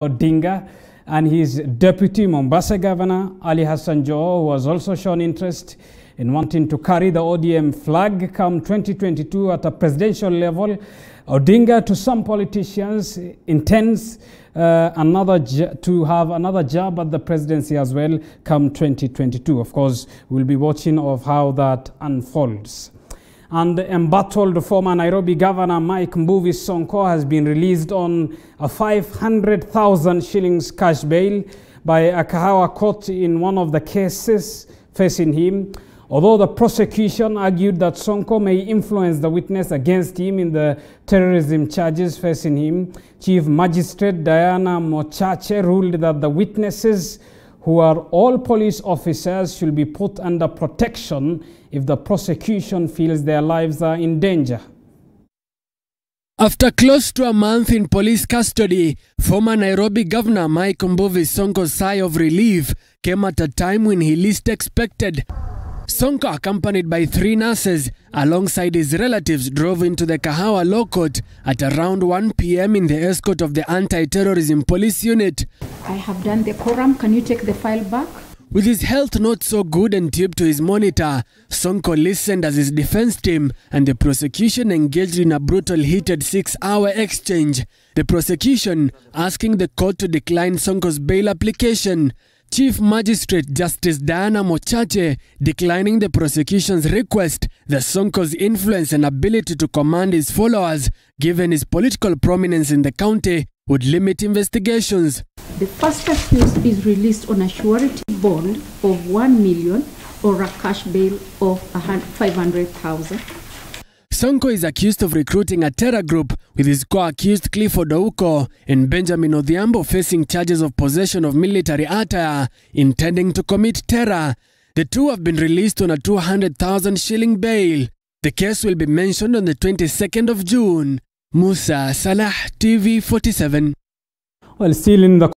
Odinga and his deputy Mombasa Governor Ali Hassan Joho, who has also shown interest in wanting to carry the ODM flag come 2022 at a presidential level. Odinga, to some politicians, intends to have another jab at the presidency as well come 2022. Of course, we'll be watching of how that unfolds. And embattled former Nairobi Governor Mike Mbuvi Sonko has been released on a 500,000 shillings cash bail by a Kahawa court in one of the cases facing him. Although the prosecution argued that Sonko may influence the witness against him in the terrorism charges facing him, Chief Magistrate Diana Mochache ruled that the witnesses, who are all police officers, should be put under protection if the prosecution feels their lives are in danger. After close to a month in police custody, former Nairobi Governor Mike Mbuvi Sonko's sigh of relief came at a time when he least expected. Sonko, accompanied by 3 nurses alongside his relatives, drove into the Kahawa Law Court at around 1 p.m. in the escort of the anti-terrorism police unit. I have done the quorum. Can you take the file back? With his health not so good and tubed to his monitor, Sonko listened as his defense team and the prosecution engaged in a brutal heated 6-hour exchange. The prosecution asking the court to decline Sonko's bail application. Chief Magistrate Justice Diana Mochache declining the prosecution's request that Sonko's influence and ability to command his followers, given his political prominence in the county, would limit investigations. The first accused is released on a surety bond of 1 million or a cash bail of 500,000. Sonko is accused of recruiting a terror group, with his co-accused Clifford Ouko and Benjamin Odhiambo facing charges of possession of military attire, intending to commit terror. The two have been released on a 200,000 shilling bail. The case will be mentioned on the 22nd of June. Musa Salah, TV 47. Well, still in the